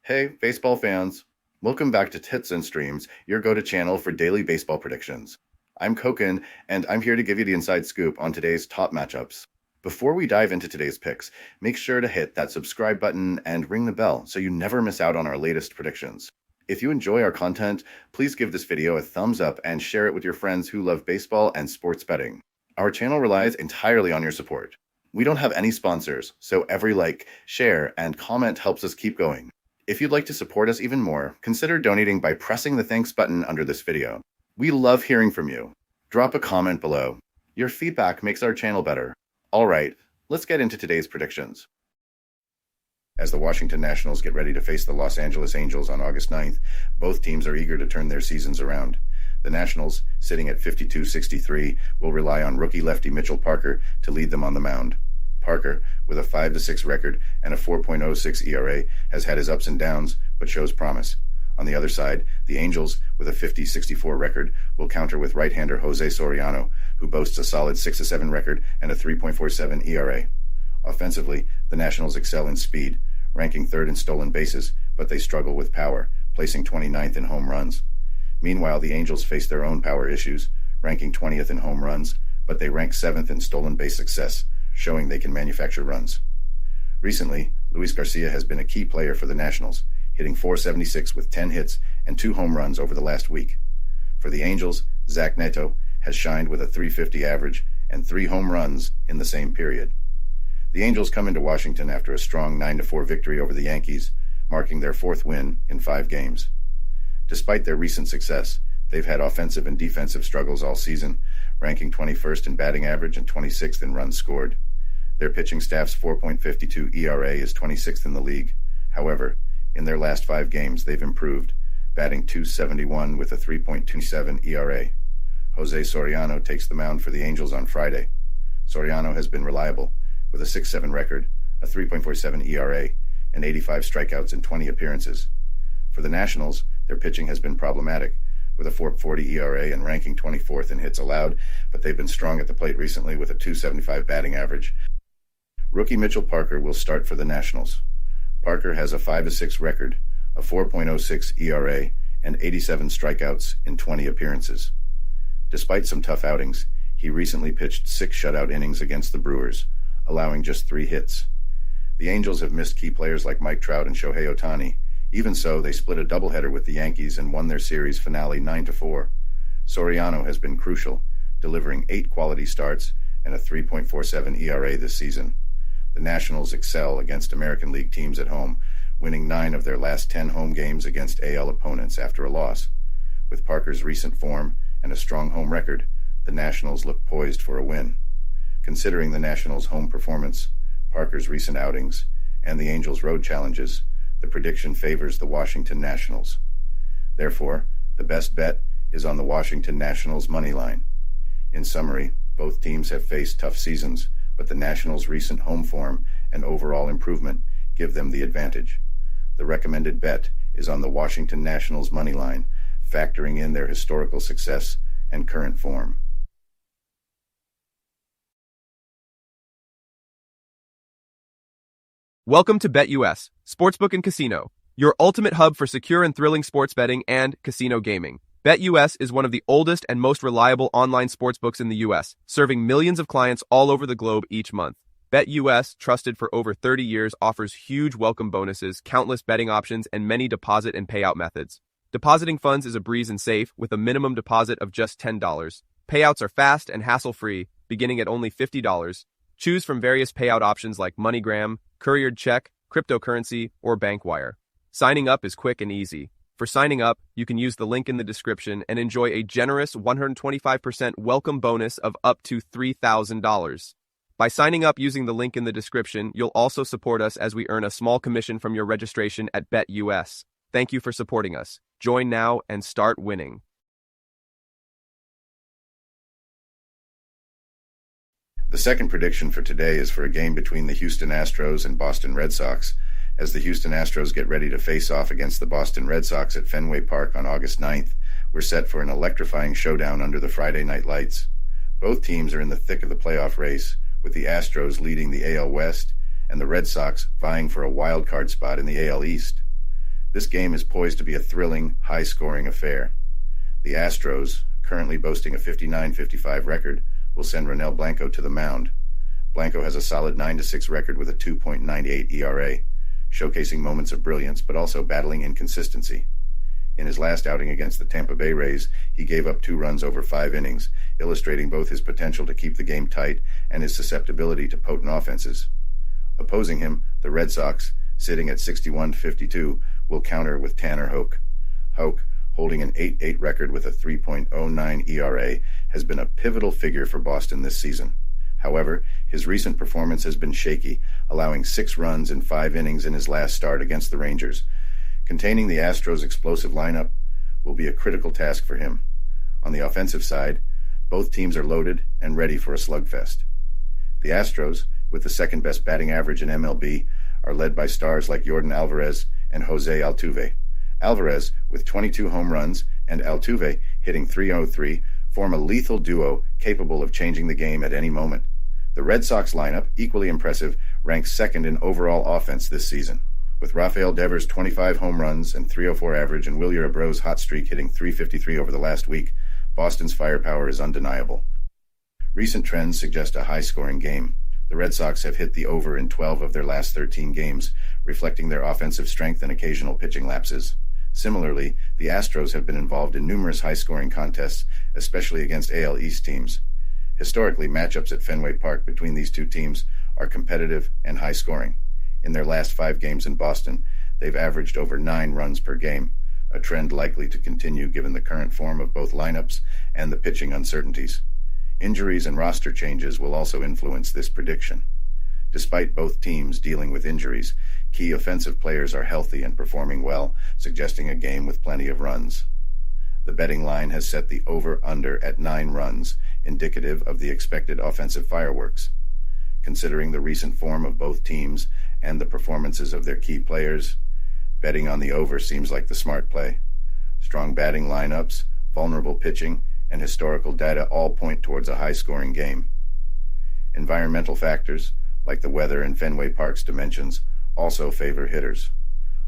Hey, baseball fans. Welcome back to Tits and Streams, your go-to channel for daily baseball predictions. I'm Koken, and I'm here to give you the inside scoop on today's top matchups. Before we dive into today's picks, make sure to hit that subscribe button and ring the bell so you never miss out on our latest predictions. If you enjoy our content, please give this video a thumbs up and share it with your friends who love baseball and sports betting. Our channel relies entirely on your support. We don't have any sponsors, so every like, share, and comment helps us keep going. If you'd like to support us even more, consider donating by pressing the thanks button under this video. We love hearing from you. Drop a comment below. Your feedback makes our channel better. All right, let's get into today's predictions. As the Washington Nationals get ready to face the Los Angeles Angels on August 9th, both teams are eager to turn their seasons around. The Nationals, sitting at 52-63, will rely on rookie lefty Mitchell Parker to lead them on the mound. Parker, with a 5-6 record and a 4.06 ERA, has had his ups and downs, but shows promise. On the other side, the Angels, with a 50-64 record, will counter with right-hander Jose Soriano, who boasts a solid 6-7 record and a 3.47 ERA. Offensively, the Nationals excel in speed, ranking third in stolen bases, but they struggle with power, placing 29th in home runs. Meanwhile, the Angels face their own power issues, ranking 20th in home runs, but they rank 7th in stolen base success, showing they can manufacture runs. Recently, Luis Garcia has been a key player for the Nationals, hitting .476 with 10 hits and 2 home runs over the last week. For the Angels, Zach Neto has shined with a .350 average and 3 home runs in the same period. The Angels come into Washington after a strong 9-4 victory over the Yankees, marking their 4th win in 5 games. Despite their recent success, they've had offensive and defensive struggles all season, ranking 21st in batting average and 26th in runs scored. Their pitching staff's 4.52 ERA is 26th in the league. However, in their last 5 games, they've improved, batting .271 with a 3.27 ERA. Jose Soriano takes the mound for the Angels on Friday. Soriano has been reliable, with a 6.7 record, a 3.47 ERA, and 85 strikeouts in 20 appearances. For the Nationals, their pitching has been problematic, with a 4.40 ERA and ranking 24th in hits allowed, but they've been strong at the plate recently with a .275 batting average. Rookie Mitchell Parker will start for the Nationals. Parker has a 5-6 record, a 4.06 ERA, and 87 strikeouts in 20 appearances. Despite some tough outings, he recently pitched 6 shutout innings against the Brewers, allowing just 3 hits. The Angels have missed key players like Mike Trout and Shohei Ohtani. Even so, they split a doubleheader with the Yankees and won their series finale 9-4. Soriano has been crucial, delivering 8 quality starts and a 3.47 ERA this season. The Nationals excel against American League teams at home, winning 9 of their last 10 home games against AL opponents after a loss. With Parker's recent form and a strong home record, the Nationals look poised for a win. Considering the Nationals' home performance, Parker's recent outings, and the Angels' road challenges, the prediction favors the Washington Nationals. Therefore, the best bet is on the Washington Nationals money line. In summary, both teams have faced tough seasons, but the Nationals' recent home form and overall improvement give them the advantage. The recommended bet is on the Washington Nationals money line, factoring in their historical success and current form. Welcome to BetUS, Sportsbook and Casino, your ultimate hub for secure and thrilling sports betting and casino gaming. BetUS is one of the oldest and most reliable online sportsbooks in the U.S., serving millions of clients all over the globe each month. BetUS, trusted for over 30 years, offers huge welcome bonuses, countless betting options, and many deposit and payout methods. Depositing funds is a breeze and safe, with a minimum deposit of just $10. Payouts are fast and hassle-free, beginning at only $50. Choose from various payout options like MoneyGram, couriered check, cryptocurrency, or bank wire. Signing up is quick and easy. For signing up, you can use the link in the description and enjoy a generous 125% welcome bonus of up to $3,000. By signing up using the link in the description, you'll also support us as we earn a small commission from your registration at BetUS. Thank you for supporting us. Join now and start winning. The second prediction for today is for a game between the Houston Astros and Boston Red Sox, as the Houston Astros get ready to face off against the Boston Red Sox at Fenway Park on August 9th. We're set for an electrifying showdown under the Friday night lights. Both teams are in the thick of the playoff race, with the Astros leading the AL West and the Red Sox vying for a wild card spot in the AL East. This game is poised to be a thrilling, high-scoring affair. The Astros, currently boasting a 59-55 record, will send Ronel Blanco to the mound. Blanco has a solid 9-6 record with a 2.98 ERA, showcasing moments of brilliance but also battling inconsistency. In his last outing against the Tampa Bay Rays, he gave up 2 runs over 5 innings, illustrating both his potential to keep the game tight and his susceptibility to potent offenses. Opposing him, the Red Sox, sitting at 61-52, will counter with Tanner Houck. Houck, holding an 8-8 record with a 3.09 ERA, has been a pivotal figure for Boston this season. However, his recent performance has been shaky, allowing 6 runs in 5 innings in his last start against the Rangers. Containing the Astros' explosive lineup will be a critical task for him. On the offensive side, both teams are loaded and ready for a slugfest. The Astros, with the second-best batting average in MLB, are led by stars like Yordan Alvarez and Jose Altuve. Alvarez, with 22 home runs, and Altuve, hitting .303, form a lethal duo capable of changing the game at any moment. The Red Sox lineup, equally impressive, ranks second in overall offense this season, with Rafael Devers' 25 home runs and .304 average and Wilyer Abreu's hot streak hitting .353 over the last week. Boston's firepower is undeniable. Recent trends suggest a high-scoring game. The Red Sox have hit the over in 12 of their last 13 games, reflecting their offensive strength and occasional pitching lapses. Similarly, the Astros have been involved in numerous high-scoring contests, especially against AL East teams. Historically, matchups at Fenway Park between these two teams are competitive and high-scoring. In their last 5 games in Boston, they've averaged over 9 runs per game, a trend likely to continue given the current form of both lineups and the pitching uncertainties. Injuries and roster changes will also influence this prediction. Despite both teams dealing with injuries, key offensive players are healthy and performing well, suggesting a game with plenty of runs. The betting line has set the over-under at 9 runs, indicative of the expected offensive fireworks. Considering the recent form of both teams and the performances of their key players, betting on the over seems like the smart play. Strong batting lineups, vulnerable pitching, and historical data all point towards a high-scoring game. Environmental factors, like the weather and Fenway Park's dimensions, also favor hitters.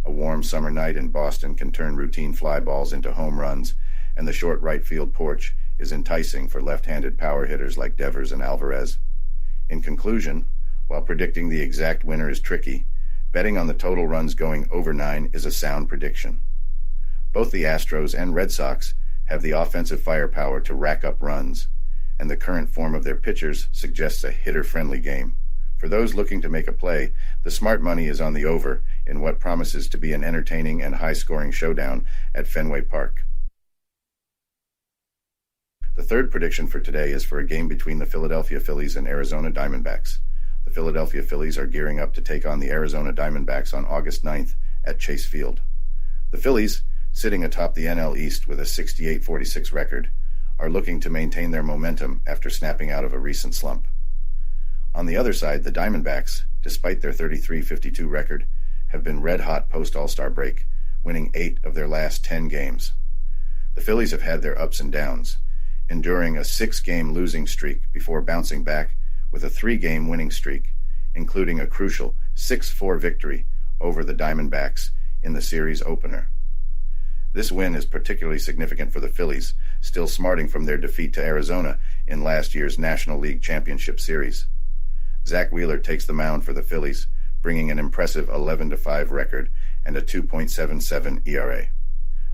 A warm summer night in Boston can turn routine fly balls into home runs, and the short right field porch is enticing for left-handed power hitters like Devers and Alvarez. In conclusion, while predicting the exact winner is tricky, betting on the total runs going over 9 is a sound prediction. Both the Astros and Red Sox have the offensive firepower to rack up runs, and the current form of their pitchers suggests a hitter-friendly game. For those looking to make a play, the smart money is on the over in what promises to be an entertaining and high-scoring showdown at Fenway Park. The third prediction for today is for a game between the Philadelphia Phillies and Arizona Diamondbacks. The Philadelphia Phillies are gearing up to take on the Arizona Diamondbacks on August 9th at Chase Field. The Phillies, sitting atop the NL East with a 68-46 record, are looking to maintain their momentum after snapping out of a recent slump. On the other side, the Diamondbacks, despite their 33-52 record, have been red-hot post-All-Star break, winning 8 of their last 10 games. The Phillies have had their ups and downs, enduring a 6-game losing streak before bouncing back with a 3-game winning streak, including a crucial 6-4 victory over the Diamondbacks in the series opener. This win is particularly significant for the Phillies, still smarting from their defeat to Arizona in last year's National League Championship Series. Zach Wheeler takes the mound for the Phillies, bringing an impressive 11-5 record and a 2.77 ERA.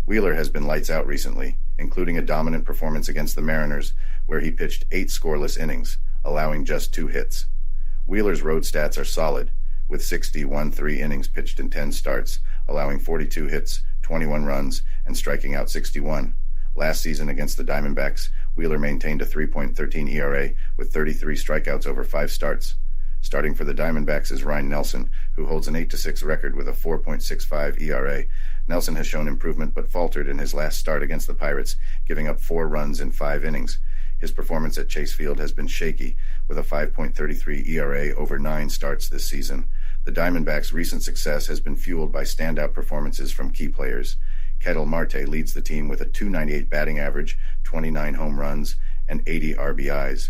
Wheeler has been lights out recently, including a dominant performance against the Mariners, where he pitched 8 scoreless innings, allowing just 2 hits. Wheeler's road stats are solid, with 60-1-3 innings pitched in 10 starts, allowing 42 hits, 21 runs, and striking out 61. Last season against the Diamondbacks, Wheeler maintained a 3.13 ERA with 33 strikeouts over 5 starts. Starting for the Diamondbacks is Ryan Nelson, who holds an 8-6 record with a 4.65 ERA. Nelson has shown improvement but faltered in his last start against the Pirates, giving up 4 runs in 5 innings. His performance at Chase Field has been shaky, with a 5.33 ERA over 9 starts this season. The Diamondbacks' recent success has been fueled by standout performances from key players. Ketel Marte leads the team with a .298 batting average, 29 home runs, and 80 RBIs.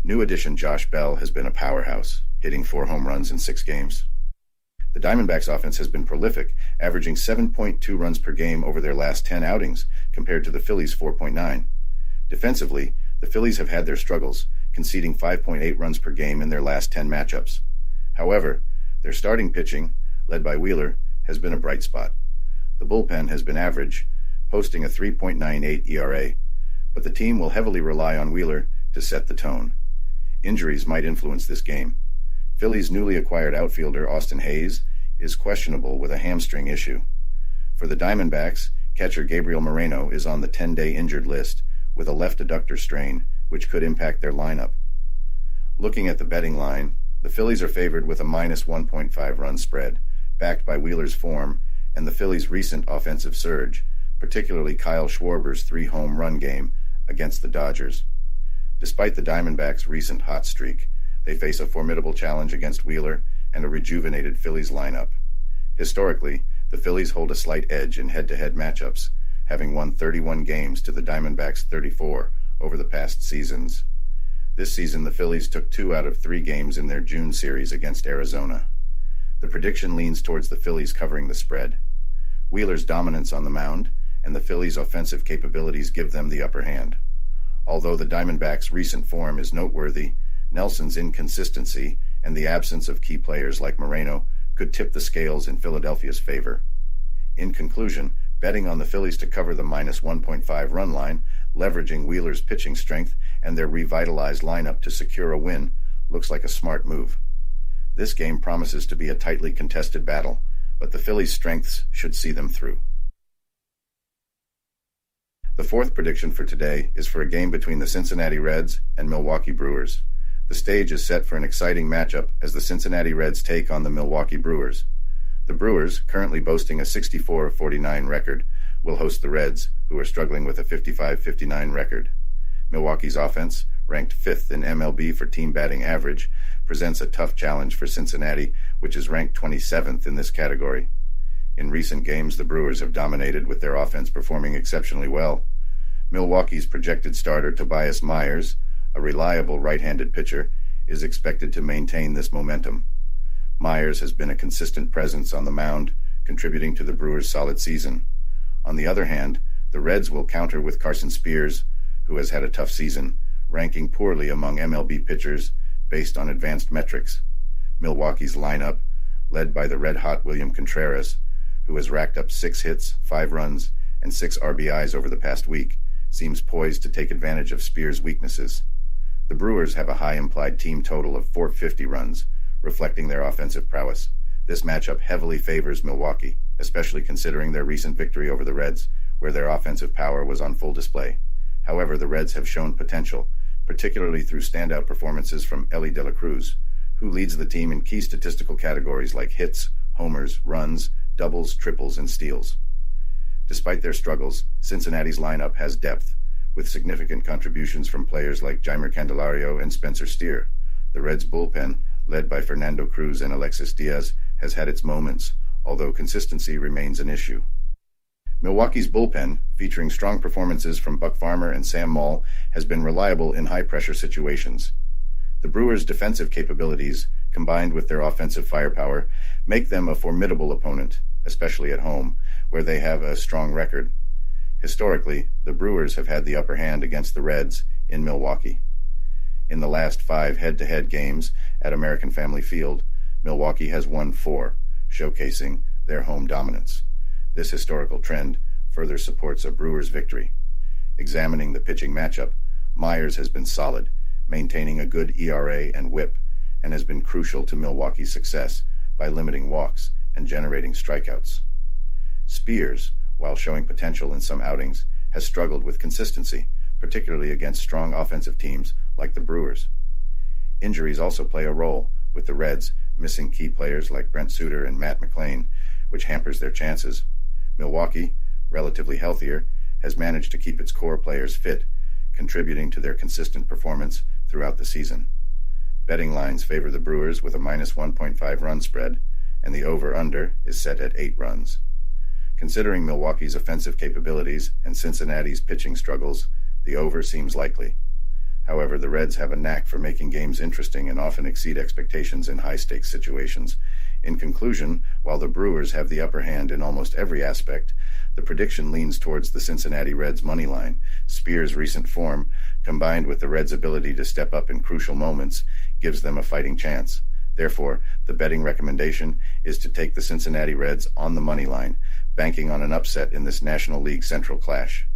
New addition Josh Bell has been a powerhouse, hitting 4 home runs in 6 games. The Diamondbacks' offense has been prolific, averaging 7.2 runs per game over their last 10 outings, compared to the Phillies' 4.9. Defensively, the Phillies have had their struggles, conceding 5.8 runs per game in their last 10 matchups. However, their starting pitching, led by Wheeler, has been a bright spot. The bullpen has been average, posting a 3.98 ERA, but the team will heavily rely on Wheeler to set the tone. Injuries might influence this game. Phillies' newly acquired outfielder Austin Hayes is questionable with a hamstring issue. For the Diamondbacks, catcher Gabriel Moreno is on the 10-day injured list with a left adductor strain, which could impact their lineup. Looking at the betting line, the Phillies are favored with a minus 1.5 run spread, backed by Wheeler's form and the Phillies' recent offensive surge, particularly Kyle Schwarber's 3-home run game against the Dodgers. Despite the Diamondbacks' recent hot streak, they face a formidable challenge against Wheeler and a rejuvenated Phillies lineup. Historically, the Phillies hold a slight edge in head-to-head matchups, having won 31 games to the Diamondbacks' 34 over the past seasons. This season, the Phillies took 2 out of 3 games in their June series against Arizona. The prediction leans towards the Phillies covering the spread. Wheeler's dominance on the mound and the Phillies' offensive capabilities give them the upper hand. Although the Diamondbacks' recent form is noteworthy, Nelson's inconsistency and the absence of key players like Moreno could tip the scales in Philadelphia's favor. In conclusion, betting on the Phillies to cover the minus 1.5 run line, leveraging Wheeler's pitching strength and their revitalized lineup to secure a win, looks like a smart move. This game promises to be a tightly contested battle, but the Phillies' strengths should see them through. The fourth prediction for today is for a game between the Cincinnati Reds and Milwaukee Brewers. The stage is set for an exciting matchup as the Cincinnati Reds take on the Milwaukee Brewers. The Brewers, currently boasting a 64-49 record, will host the Reds, who are struggling with a 55-59 record. Milwaukee's offense, ranked 5th in MLB for team batting average, presents a tough challenge for Cincinnati, which is ranked 27th in this category. In recent games, the Brewers have dominated, with their offense performing exceptionally well. Milwaukee's projected starter Tobias Myers, a reliable right-handed pitcher, is expected to maintain this momentum. Myers has been a consistent presence on the mound, contributing to the Brewers' solid season. On the other hand, the Reds will counter with Carson Spears, who has had a tough season, ranking poorly among MLB pitchers based on advanced metrics. Milwaukee's lineup, led by the red-hot William Contreras, who has racked up 6 hits, 5 runs, and 6 RBIs over the past week, seems poised to take advantage of Spears' weaknesses. The Brewers have a high implied team total of 450 runs, reflecting their offensive prowess. This matchup heavily favors Milwaukee, especially considering their recent victory over the Reds, where their offensive power was on full display. However, the Reds have shown potential, particularly through standout performances from Elly De La Cruz, who leads the team in key statistical categories like hits, homers, runs, doubles, triples, and steals. Despite their struggles, Cincinnati's lineup has depth, with significant contributions from players like Jeimer Candelario and Spencer Steer. The Reds' bullpen, led by Fernando Cruz and Alexis Diaz, has had its moments, although consistency remains an issue. Milwaukee's bullpen, featuring strong performances from Buck Farmer and Sam Moll, has been reliable in high-pressure situations. The Brewers' defensive capabilities, combined with their offensive firepower, make them a formidable opponent, especially at home, where they have a strong record. Historically, the Brewers have had the upper hand against the Reds in Milwaukee. In the last 5 head-to-head games at American Family Field, Milwaukee has won 4, showcasing their home dominance. This historical trend further supports a Brewers victory. Examining the pitching matchup, Myers has been solid, maintaining a good ERA and WHIP, and has been crucial to Milwaukee's success by limiting walks and generating strikeouts. Spears, while showing potential in some outings, has struggled with consistency, particularly against strong offensive teams like the Brewers. Injuries also play a role, with the Reds missing key players like Brent Suter and Matt McLain, which hampers their chances. Milwaukee, relatively healthier, has managed to keep its core players fit, contributing to their consistent performance throughout the season. Betting lines favor the Brewers with a minus 1.5 run spread, and the over-under is set at 8 runs. Considering Milwaukee's offensive capabilities and Cincinnati's pitching struggles, the over seems likely. However, the Reds have a knack for making games interesting and often exceed expectations in high-stakes situations. In conclusion, while the Brewers have the upper hand in almost every aspect, the prediction leans towards the Cincinnati Reds' money line. Spears' recent form, combined with the Reds' ability to step up in crucial moments, gives them a fighting chance. Therefore, the betting recommendation is to take the Cincinnati Reds on the money line, banking on an upset in this National League Central clash.